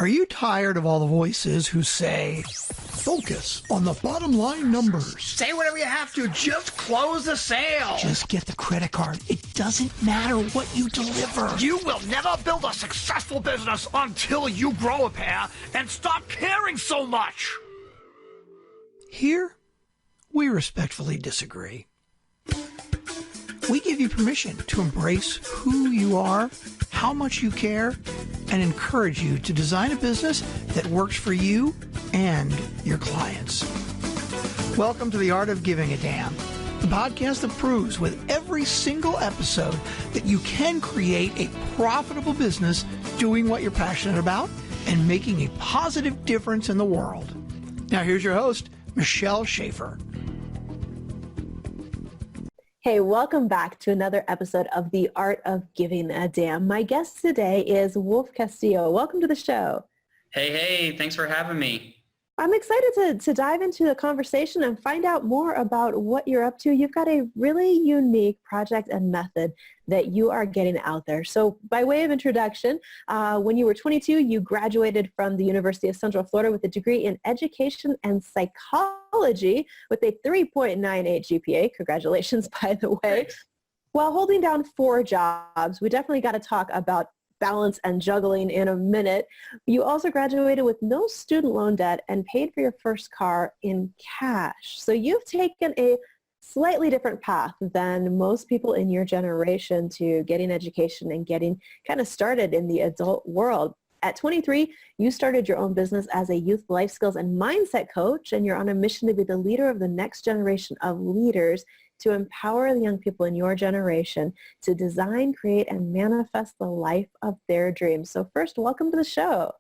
Are you tired of all the voices who say, focus on the bottom line numbers? Say whatever you have to, just close the sale. Just get the credit card. It doesn't matter what you deliver. You will never build a successful business until you grow a pair and stop caring so much. Here, we respectfully disagree. We give you permission to embrace who you are, how much you care, and encourage you to design a business that works for you and your clients. Welcome to The Art of Giving a Damn, the podcast that proves with every single episode that you can create a profitable business doing what you're passionate about and making a positive difference in the world. Now here's your host, Michelle Schaefer. Hey, welcome back to another episode of The Art of Giving a Damn. My guest today is Wolf Castillo. Welcome to the show. Hey, thanks for having me. I'm excited to dive into the conversation and find out more about what you're up to. You've got a really unique project and method that you are getting out there. So by way of introduction, when you were 22, you graduated from the University of Central Florida with a degree in education and psychology with a 3.98 GPA. Congratulations, by the way. Thanks. While holding down 4 jobs, we definitely got to talk about balance and juggling in a minute. You also graduated with no student loan debt and paid for your first car in cash. So you've taken a slightly different path than most people in your generation to getting education and getting kind of started in the adult world. At 23, you started your own business as a youth life skills and mindset coach, and you're on a mission to be the leader of the next generation of leaders to empower the young people in your generation to design, create, and manifest the life of their dreams. So first, welcome to the show.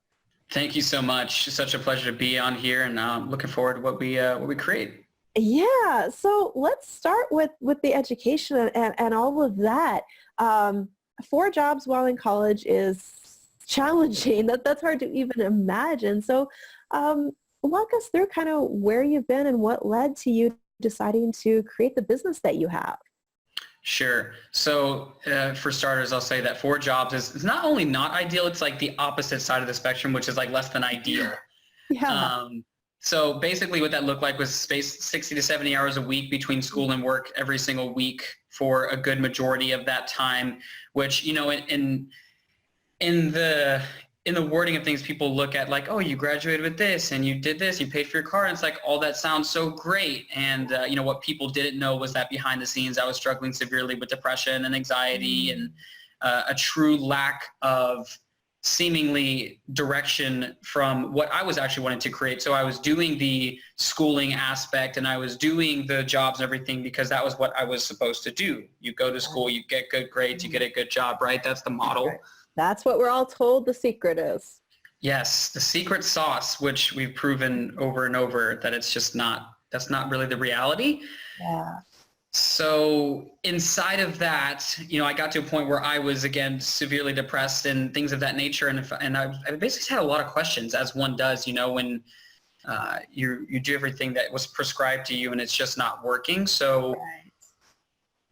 Thank you so much. It's such a pleasure to be on here, and looking forward to what we create. Yeah, so let's start with the education and all of that. 4 jobs while in college is challenging. That's hard to even imagine. So walk us through kind of where you've been and what led to you deciding to create the business that you have. Sure. So for starters, I'll say that 4 jobs is not only not ideal, it's like the opposite side of the spectrum, which is like less than ideal. Yeah. So basically what that looked like was spaced 60 to 70 hours a week between school and work every single week for a good majority of that time, which, you know, in the wording of things, people look at like, oh, you graduated with this and you did this, you paid for your car. And it's like, all that sounds so great. And, you know, what people didn't know was that behind the scenes, I was struggling severely with depression and anxiety and a true lack of seemingly direction from what I was actually wanting to create. So I was doing the schooling aspect and I was doing the jobs and everything because that was what I was supposed to do. You go to school, you get good grades, you get a good job, right? That's the model. Right. That's what we're all told the secret is. Yes, the secret sauce, which we've proven over and over that it's just not, that's not really the reality. Yeah. So inside of that, you know, I got to a point where I was, again, severely depressed and things of that nature. And I basically had a lot of questions, as one does, you know, when you do everything that was prescribed to you and it's just not working. So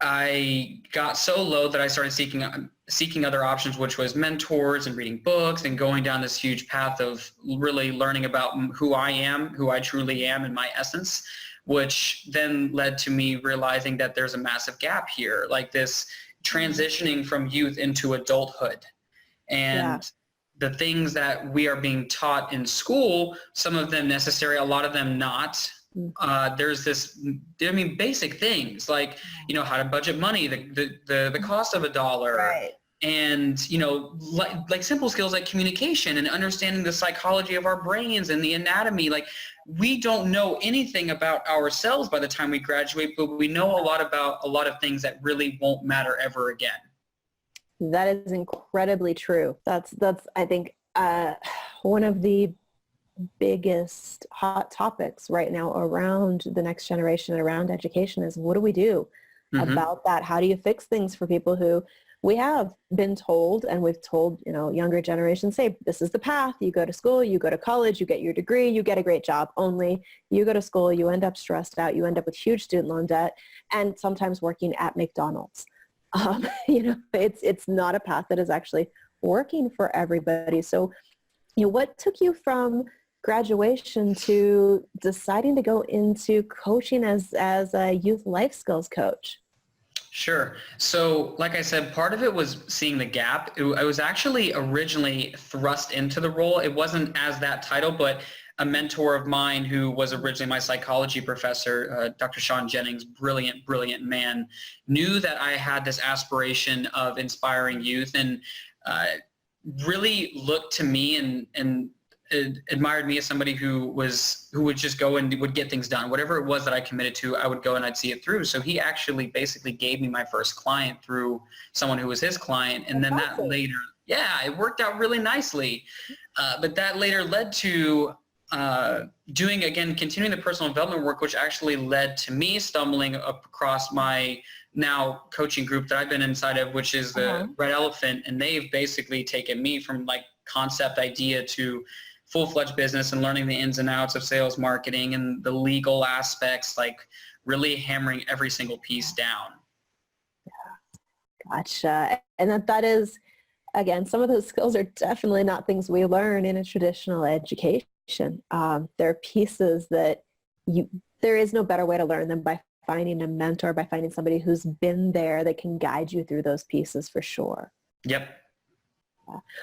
I got so low that I started seeking other options, which was mentors and reading books and going down this huge path of really learning about who I am, who I truly am in my essence, which then led to me realizing that there's a massive gap here, like this transitioning from youth into adulthood. And the things that we are being taught in school, some of them necessary, a lot of them not. There's this, basic things like, you know, how to budget money, the cost of $1, Right. And, you know, like simple skills like communication and understanding the psychology of our brains and the anatomy. Like, we don't know anything about ourselves by the time we graduate, but we know a lot about a lot of things that really won't matter ever again. That is incredibly true. That's I think one of the biggest hot topics right now around the next generation, around education, is what do we do about that? How do you fix things for people who we have been told, and we've told, you know, younger generations, say, this is the path. You go to school, you go to college, you get your degree, you get a great job. Only you go to school, you end up stressed out, you end up with huge student loan debt, and sometimes working at McDonald's. You know, it's not a path that is actually working for everybody. So what took you from graduation to deciding to go into coaching as a youth life skills coach? Sure. So like I said, part of it was seeing the gap. I was actually originally thrust into the role. It wasn't as that title, but a mentor of mine who was originally my psychology professor, Dr. Sean Jennings, brilliant, brilliant man, knew that I had this aspiration of inspiring youth, and really looked to me and admired me as somebody who would just go and would get things done. Whatever it was that I committed to, I would go and I'd see it through. So he actually basically gave me my first client through someone who was his client. And then that later, it worked out really nicely. But that later led to continuing the personal development work, which actually led to me stumbling up across my now coaching group that I've been inside of, which is the Red Elephant. And they've basically taken me from like concept idea to full-fledged business and learning the ins and outs of sales, marketing, and the legal aspects, like really hammering every single piece down. Gotcha. And that is, again, some of those skills are definitely not things we learn in a traditional education. They're pieces that there is no better way to learn them by finding a mentor, by finding somebody who's been there that can guide you through those pieces for sure. Yep.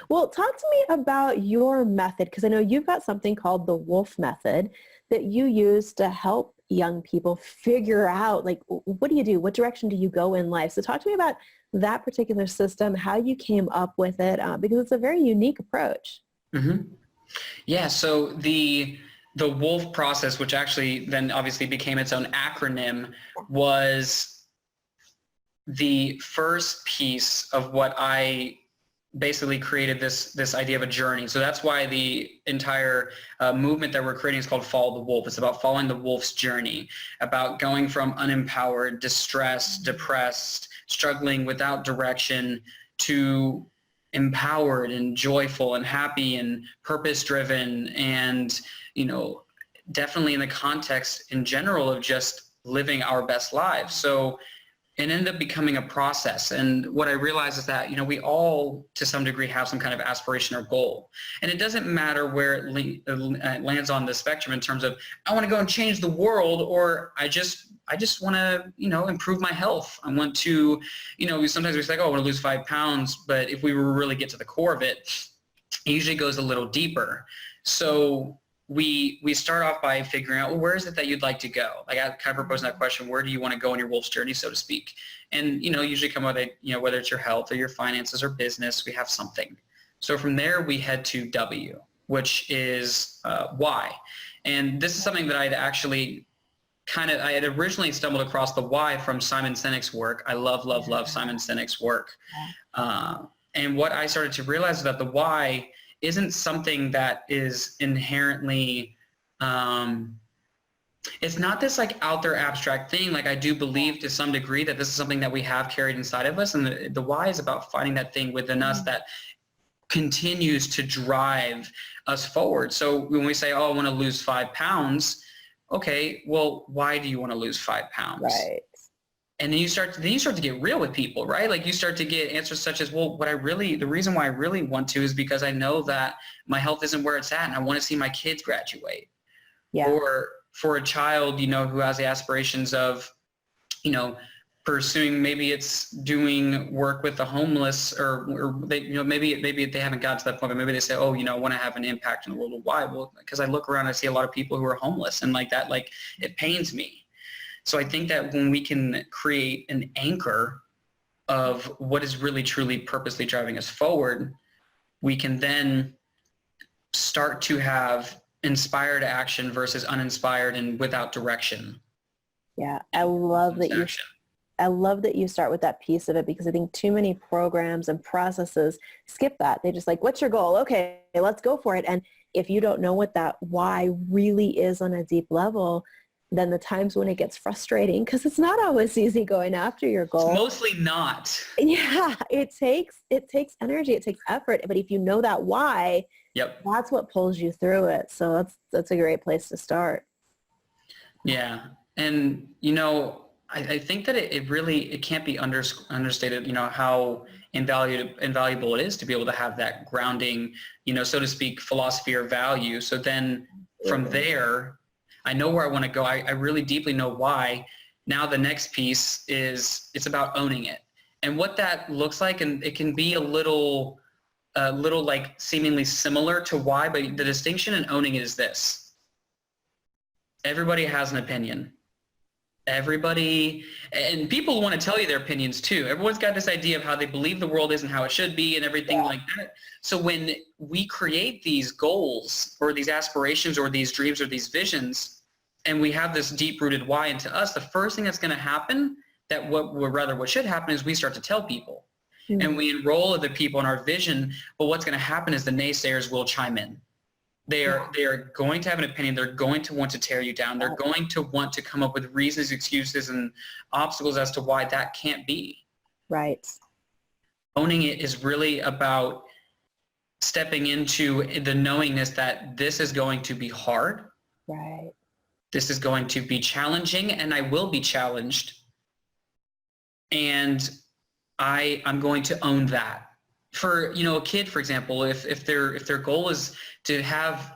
Well, talk to me about your method, because I know you've got something called the Wolf Method that you use to help young people figure out, like, what do you do? What direction do you go in life? So talk to me about that particular system, how you came up with it, because it's a very unique approach. Mm-hmm. Yeah, so the Wolf process, which actually then obviously became its own acronym, was the first piece of what I basically created this idea of a journey. So that's why the entire movement that we're creating is called Follow the Wolf. It's about following the wolf's journey, about going from unempowered, distressed, depressed, struggling without direction to empowered and joyful and happy and purpose-driven, and, definitely in the context in general of just living our best lives. So it ended up becoming a process. And what I realized is that, we all, to some degree, have some kind of aspiration or goal. And it doesn't matter where it lands on the spectrum in terms of, I want to go and change the world, or I just want to, improve my health. I want to, sometimes we say, I want to lose 5 pounds. But if we really get to the core of it, it usually goes a little deeper. So we start off by figuring out, well, where is it that you'd like to go? Like I kind of proposed that question, where do you want to go on your wolf's journey, so to speak? And, usually come with whether it's your health or your finances or business, we have something. So from there, we head to W, which is why. And this is something that I'd actually I had originally stumbled across the why from Simon Sinek's work. I love Simon Sinek's work. And what I started to realize is that the why isn't something that is inherently, it's not this like out there abstract thing. Like I do believe to some degree that this is something that we have carried inside of us. And the why is about finding that thing within us that continues to drive us forward. So when we say, I want to lose 5 pounds, okay, well, why do you want to lose 5 pounds? Right. And then you start to get real with people, right? Like you start to get answers such as, well, the reason why I really want to is because I know that my health isn't where it's at and I want to see my kids graduate. Yeah. Or for a child, who has the aspirations of, pursuing, maybe it's doing work with the homeless, or they, maybe they haven't got to that point, but maybe they say, I want to have an impact in the world. Why? Well, because I look around, I see a lot of people who are homeless, and like that, like it pains me. So I think that when we can create an anchor of what is really truly purposely driving us forward, we can then start to have inspired action versus uninspired and without direction. Yeah, I love that you start with that piece of it, because I think too many programs and processes skip that. They just like, what's your goal? Okay, let's go for it. And if you don't know what that why really is on a deep level, then the times when it gets frustrating, because it's not always easy going after your goal. It's mostly not. Yeah, it takes energy, it takes effort. But if you know that why, that's what pulls you through it. So that's a great place to start. Yeah, and I think that it really can't be understated, how invaluable it is to be able to have that grounding, so to speak, philosophy or value. So then from there, I know where I want to go. I really deeply know why. Now the next piece is it's about owning it. And what that looks like, and it can be a little like seemingly similar to why, but the distinction in owning it is this. Everybody has an opinion. Everybody, and people want to tell you their opinions too. Everyone's got this idea of how they believe the world is and how it should be and everything like that. So when we create these goals or these aspirations or these dreams or these visions, and we have this deep-rooted why into us, the first thing that's going to happen, what should happen is we start to tell people. Mm-hmm. And we enroll other people in our vision, but what's going to happen is the naysayers will chime in. They are going to have an opinion. They're going to want to tear you down. They're going to want to come up with reasons, excuses, and obstacles as to why that can't be. Right. Owning it is really about stepping into the knowingness that this is going to be hard. Right. This is going to be challenging, and I will be challenged. And I'm going to own that. For, a kid, for example, if their goal is to have,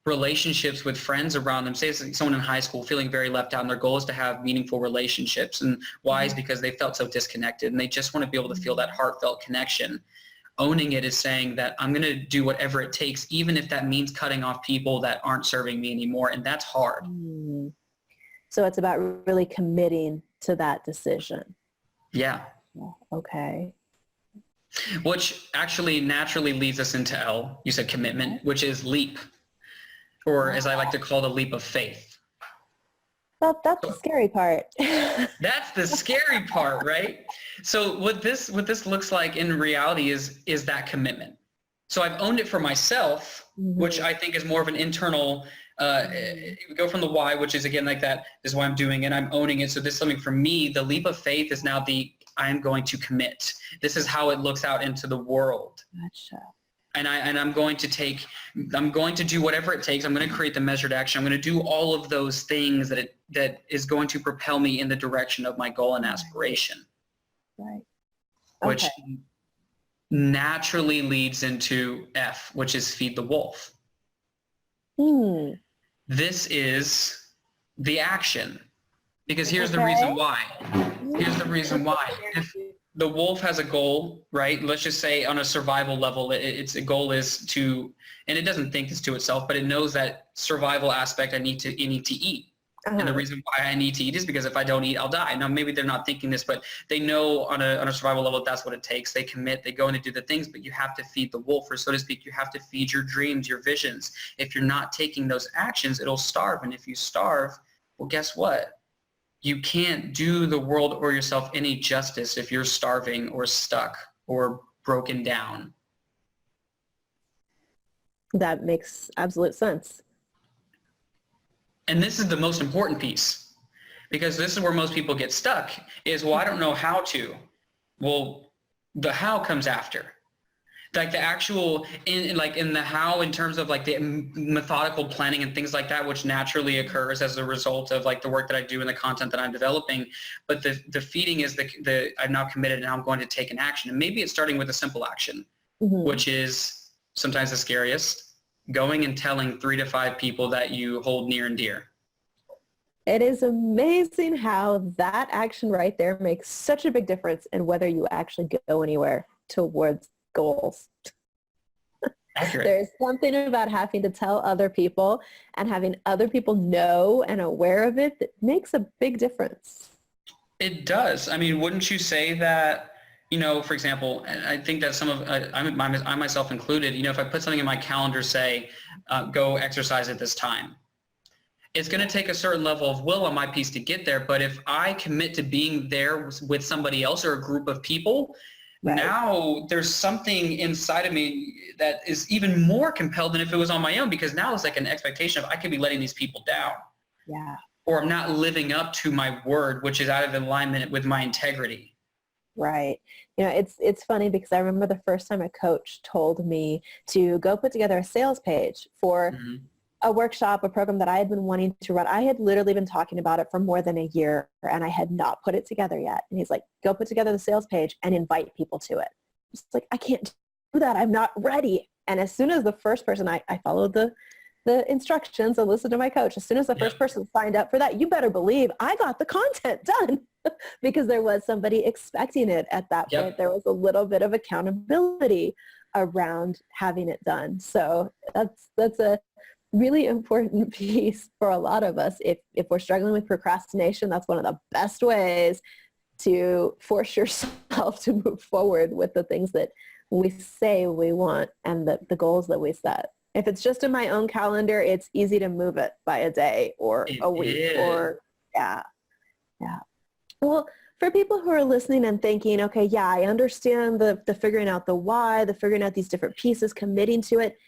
relationships with friends around them, say it's someone in high school feeling very left out, and their goal is to have meaningful relationships, and why is because they felt so disconnected and they just want to be able to feel that heartfelt connection. Owning it is saying that I'm going to do whatever it takes, even if that means cutting off people that aren't serving me anymore, and that's hard. So it's about really committing to that decision. Yeah. Okay. Which actually naturally leads us into L. You said commitment, which is leap, or as I like to call the leap of faith. That's the scary part. That's the scary part, right? So what this looks like in reality is that commitment. So I've owned it for myself, which I think is more of an internal, we go from the why, which is again like that, this is why I'm doing it, I'm owning it. So this is something for me. The leap of faith is now I'm going to commit. This is how it looks out into the world. Gotcha. And I'm going to do whatever it takes. I'm going to create the measured action. I'm going to do all of those things that is going to propel me in the direction of my goal and aspiration. Right. Okay. Which naturally leads into F, which is feed the wolf. This is the action. Because here's the reason why. Here's the reason why. If the wolf has a goal, right? Let's just say on a survival level, its goal is to, and it doesn't think this to itself, but it knows that survival aspect, I need to eat. And the reason why I need to eat is because if I don't eat, I'll die. Now, maybe they're not thinking this, but they know on a survival level, that's what it takes. They commit, they go in and do the things, but you have to feed the wolf, or so to speak, you have to feed your dreams, your visions. If you're not taking those actions, it'll starve. And if you starve, well, guess what? You can't do the world or yourself any justice if you're starving or stuck or broken down. That makes absolute sense. And this is the most important piece, because this is where most people get stuck is, well, I don't know how to. Well, the how comes after. Like the actual, in the how, in terms of like the methodical planning and things like that, which naturally occurs as a result of like the work that I do and the content that I'm developing. But the feeding is the I'm now committed and now I'm going to take an action. And maybe it's starting with a simple action, which is sometimes the scariest, going and telling 3 to 5 people that you hold near and dear. It is amazing how that action right there makes such a big difference in whether you actually go anywhere towards goals. Accurate. There's something about having to tell other people and having other people know and aware of it that makes a big difference. It does. I mean, wouldn't you say that, for example, and I think that some of, I myself included, if I put something in my calendar, say, go exercise at this time, it's going to take a certain level of will on my piece to get there. But if I commit to being there with somebody else or a group of people, right, now there's something inside of me that is even more compelled than if it was on my own, because now it's like an expectation of I could be letting these people down. Yeah. Or I'm not living up to my word, which is out of alignment with my integrity. Right. It's funny because I remember the first time a coach told me to go put together a sales page for a workshop, a program that I had been wanting to run. I had literally been talking about it for more than a year and I had not put it together yet. And he's like, go put together the sales page and invite people to it. It's like, I can't do that. I'm not ready. And as soon as the first person, I followed the instructions and listened to my coach. As soon as the first person signed up for that, you better believe I got the content done because there was somebody expecting it at that point. There was a little bit of accountability around having it done. So that's a really important piece for a lot of us. If we're struggling with procrastination, that's one of the best ways to force yourself to move forward with the things that we say we want and the goals that we set. If it's just in my own calendar, it's easy to move it by a day or a week or yeah. Well, for people who are listening and thinking, okay, yeah, I understand the figuring out the why, the figuring out these different pieces, committing to it.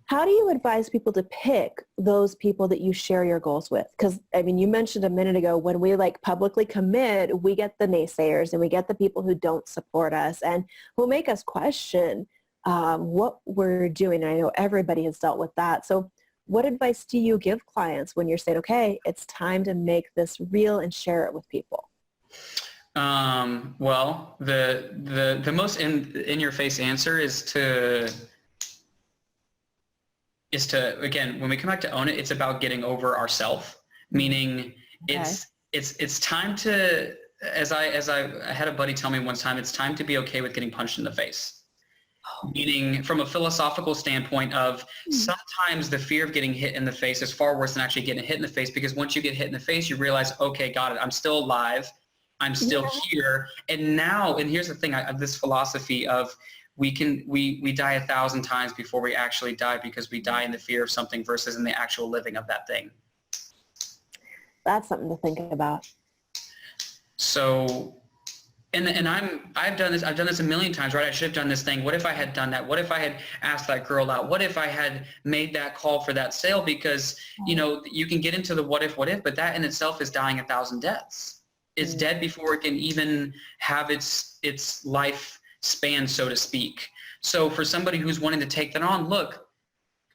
How do you advise people to pick those people that you share your goals with? Because, I mean, you mentioned a minute ago, when we like publicly commit, we get the naysayers and we get the people who don't support us and who make us question what we're doing. And I know everybody has dealt with that. So what advice do you give clients when you're saying, okay, it's time to make this real and share it with people? Well, the most in your face answer is to, again, when we come back to own it, it's about getting over ourself, meaning it's time to, as I had a buddy tell me one time, it's time to be okay with getting punched in the face. Meaning from a philosophical standpoint of sometimes the fear of getting hit in the face is far worse than actually getting hit in the face, because once you get hit in the face, you realize, okay, got it. I'm still alive. I'm still here. And now, and here's the thing, I have this philosophy of we die 1,000 times before we actually die, because we die in the fear of something versus in the actual living of that thing. That's something to think about. So, and I've done this a million times, right? I should have done this thing. What if I had done that? What if I had asked that girl out? What if I had made that call for that sale? Because, you know, you can get into the what if, but that in itself is dying 1,000 deaths. It's dead before it can even have its life span, so to speak. So for somebody who's wanting to take that on, look,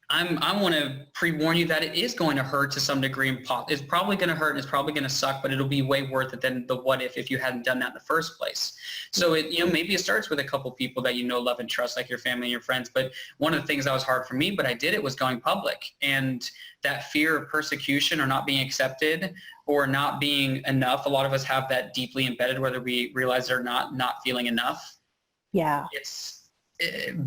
I want to pre-warn you that it is going to hurt to some degree. And it's probably going to hurt and it's probably going to suck, but it'll be way worth it than the what if you hadn't done that in the first place. So maybe it starts with a couple people that you know, love and trust, like your family and your friends. But one of the things that was hard for me, but I did it, was going public. And that fear of persecution or not being accepted or not being enough, a lot of us have that deeply embedded, whether we realize it or not feeling enough. Yeah.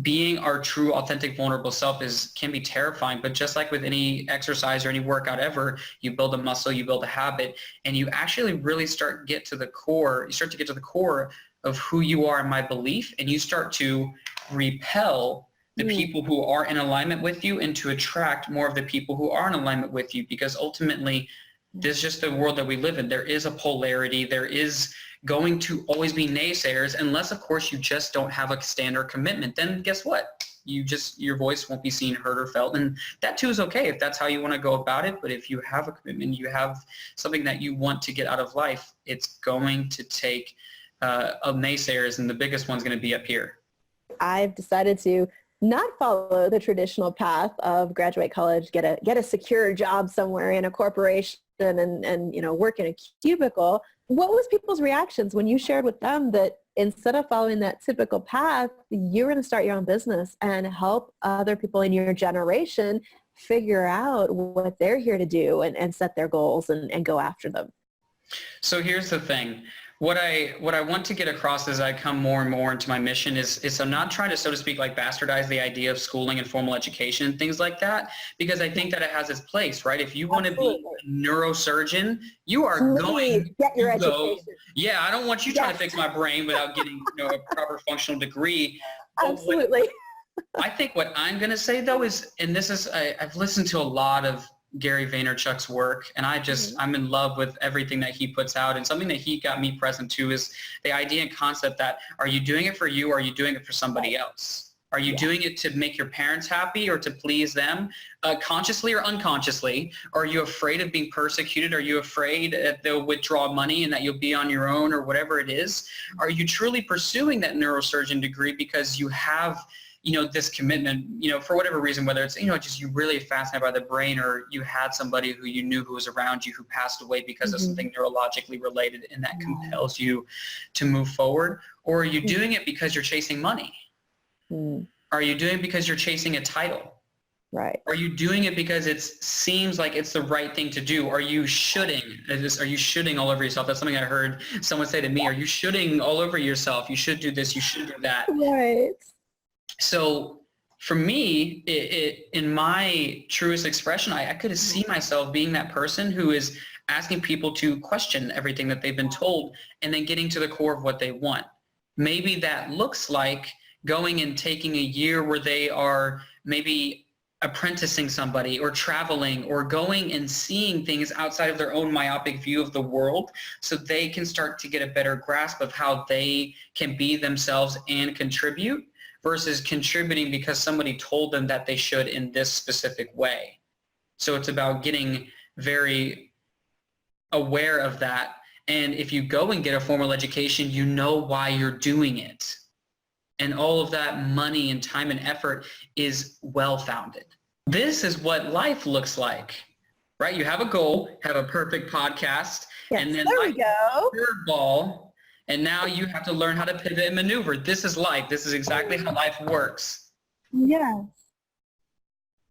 Being our true, authentic, vulnerable self can be terrifying, but just like with any exercise or any workout ever, you build a muscle, you build a habit, and you actually really start to get to the core of who you are and my belief, and you start to repel the people who are in alignment with you and to attract more of the people who are in alignment with you, because ultimately this is just the world that we live in. There is a polarity. There is going to always be naysayers, unless of course you just don't have a stand or commitment. Then guess what? Your voice won't be seen, heard, or felt. And that too is okay if that's how you want to go about it. But if you have a commitment, you have something that you want to get out of life, it's going to take naysayers, and the biggest one's going to be up here. I've decided to not follow the traditional path of graduate college, get a secure job somewhere in a corporation and work in a cubicle. What was people's reactions when you shared with them that instead of following that typical path, you're going to start your own business and help other people in your generation figure out what they're here to do and set their goals and go after them? So here's the thing. What I want to get across as I come more and more into my mission is I'm not trying to, so to speak, like bastardize the idea of schooling and formal education and things like that, because I think that it has its place, right? If you want to be a neurosurgeon, you are going to get your education. Yeah, I don't want you trying to fix my brain without getting a proper functional degree. Absolutely. I think what I'm going to say though is, and this is, I've listened to a lot of Gary Vaynerchuk's work, and I'm in love with everything that he puts out, and something that he got me present to is the idea and concept that, are you doing it for you or are you doing it for somebody else? Are you doing it to make your parents happy or to please them, consciously or unconsciously? Are you afraid of being persecuted? Are you afraid that they'll withdraw money and that you'll be on your own or whatever it is? Are you truly pursuing that neurosurgeon degree because you have this commitment, for whatever reason, whether it's, just you're really fascinated by the brain, or you had somebody who you knew who was around you who passed away because of something neurologically related, and that compels you to move forward? Or are you doing it because you're chasing money? Are you doing it because you're chasing a title? Right. Are you doing it because it seems like it's the right thing to do? Are you shoulding? Are you shoulding all over yourself? That's something I heard someone say to me. Are you shoulding all over yourself? You should do this. You should do that. Right. So for me, in my truest expression, I could see myself being that person who is asking people to question everything that they've been told and then getting to the core of what they want. Maybe that looks like going and taking a year where they are maybe apprenticing somebody, or traveling, or going and seeing things outside of their own myopic view of the world, so they can start to get a better grasp of how they can be themselves and contribute, versus contributing because somebody told them that they should in this specific way. So it's about getting very aware of that. And if you go and get a formal education, you know why you're doing it. And all of that money and time and effort is well-founded. This is what life looks like, right? You have a goal, have a perfect podcast, and then there we go. Curveball, and now you have to learn how to pivot and maneuver. This is life. This is exactly how life works. Yes.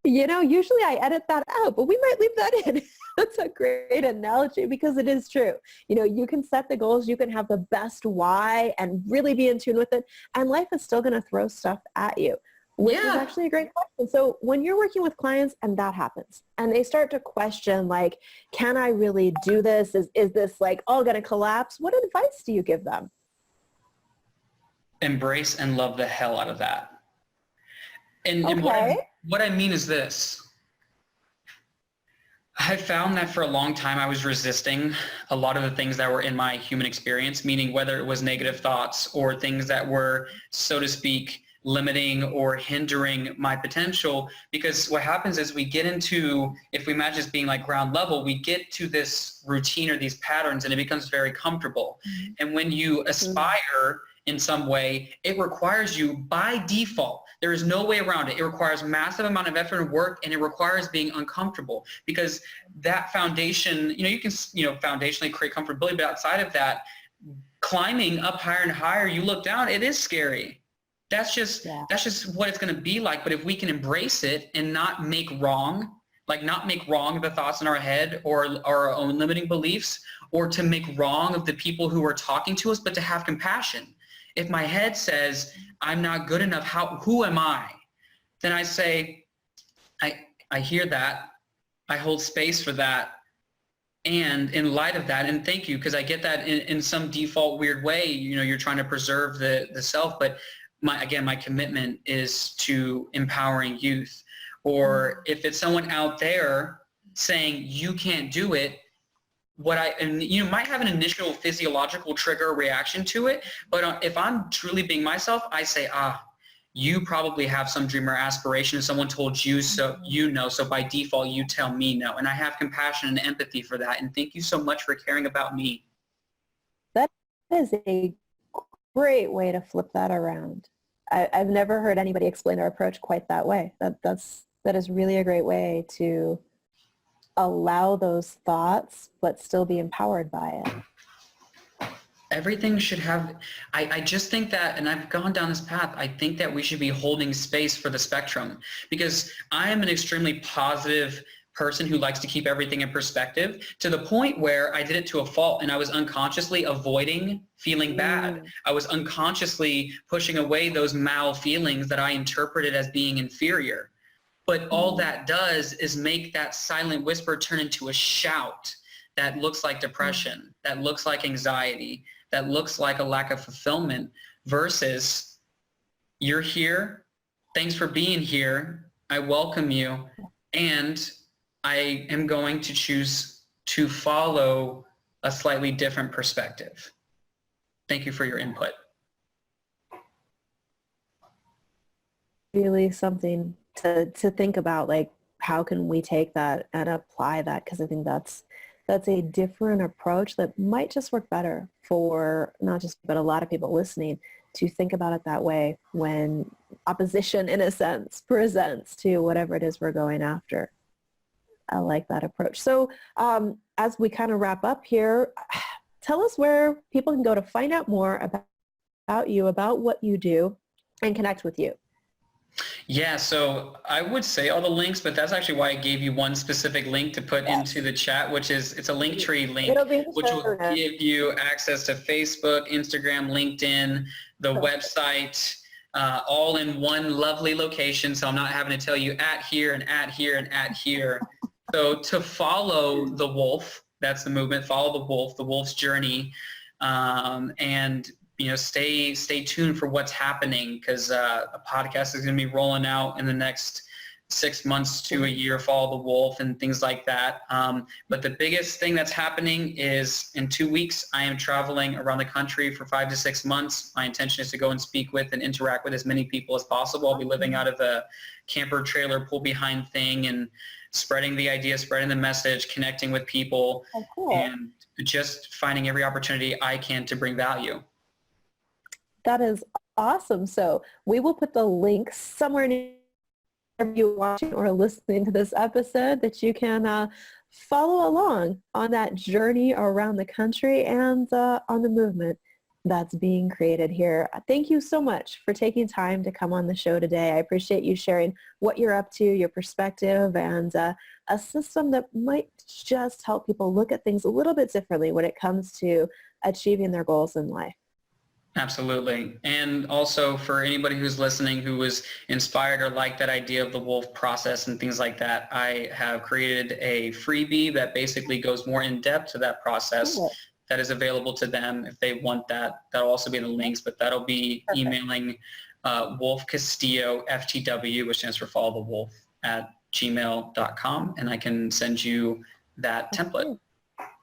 Usually I edit that out, but we might leave that in. That's a great analogy, because it is true. You can set the goals, you can have the best why and really be in tune with it, and life is still going to throw stuff at you, which is actually a great question. So when you're working with clients and that happens, and they start to question, like, can I really do this? Is this like all going to collapse? What advice do you give them? Embrace and love the hell out of that. And what I mean is this. I found that for a long time I was resisting a lot of the things that were in my human experience, meaning whether it was negative thoughts or things that were, so to speak, limiting or hindering my potential. Because what happens is we get into, if we imagine this being like ground level, we get to this routine or these patterns, and it becomes very comfortable. And when you aspire in some way, it requires you by default. There is no way around it. It requires massive amount of effort and work, and it requires being uncomfortable, because that foundation, you can, foundationally create comfortability, but outside of that, climbing up higher and higher, you look down, it is scary. That's just what it's going to be like. But if we can embrace it and not make wrong the thoughts in our head or our own limiting beliefs, or to make wrong of the people who are talking to us, but to have compassion. If my head says I'm not good enough, who am I? Then I say, I hear that. I hold space for that. And in light of that, and thank you, because I get that in some default weird way, you're trying to preserve the self, but my commitment is to empowering youth. Or if it's someone out there saying you can't do it, you might have an initial physiological trigger reaction to it, but if I'm truly being myself, I say, you probably have some dream or aspiration. Someone told you so, so by default, you tell me no. And I have compassion and empathy for that. And thank you so much for caring about me. That is a great way to flip that around. I've never heard anybody explain their approach quite that way. That is really a great way to allow those thoughts, but still be empowered by it. Everything should have, I just think that, and I've gone down this path, I think that we should be holding space for the spectrum, because I am an extremely positive person who likes to keep everything in perspective, to the point where I did it to a fault, and I was unconsciously avoiding feeling bad. I was unconsciously pushing away those mal feelings that I interpreted as being inferior. But all that does is make that silent whisper turn into a shout that looks like depression, that looks like anxiety, that looks like a lack of fulfillment, versus you're here, thanks for being here, I welcome you, and I am going to choose to follow a slightly different perspective. Thank you for your input. Really something to think about, like, how can we take that and apply that? Because I think that's a different approach that might just work better for not just, but a lot of people listening. to think about it that way when opposition, in a sense, presents to whatever it is we're going after. I like that approach. So as we kind of wrap up here, tell us where people can go to find out more about you, about what you do, and connect with you. Yeah, so I would say all the links, but that's actually why I gave you one specific link to put into the chat, which is, it's a Linktree link, which will give you access to Facebook, Instagram, LinkedIn, the website, all in one lovely location. So I'm not having to tell you at here and at here and at here. So to follow the wolf, that's the movement, follow the wolf's journey, and stay tuned for what's happening, because a podcast is going to be rolling out in the next 6 months to a year, follow the wolf and things like that. But the biggest thing that's happening is in 2 weeks, I am traveling around the country for 5 to 6 months. My intention is to go and speak with and interact with as many people as possible. I'll be living out of a camper trailer pull behind thing and spreading the idea, spreading the message, connecting with people, and just finding every opportunity I can to bring value. That is awesome. So we will put the links somewhere near you watching or listening to this episode that you can follow along on that journey around the country and on the movement that's being created here. Thank you so much for taking time to come on the show today. I appreciate you sharing what you're up to, your perspective, and a system that might just help people look at things a little bit differently when it comes to achieving their goals in life. Absolutely. And also for anybody who's listening who was inspired or liked that idea of the wolf process and things like that, I have created a freebie that basically goes more in depth to that process that is available to them if they want that. That'll also be in the links, but that'll be emailing Wolf Castillo, FTW, which stands for Follow the Wolf, at gmail.com, and I can send you that template.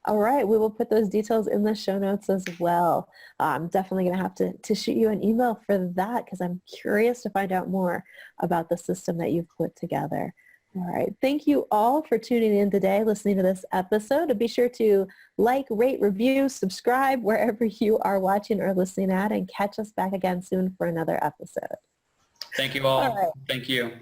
All right. We will put those details in the show notes as well. I'm definitely going to have to shoot you an email for that because I'm curious to find out more about the system that you've put together. All right. Thank you all for tuning in today, listening to this episode. And be sure to like, rate, review, subscribe wherever you are watching or listening at, and catch us back again soon for another episode. Thank you all. Thank you.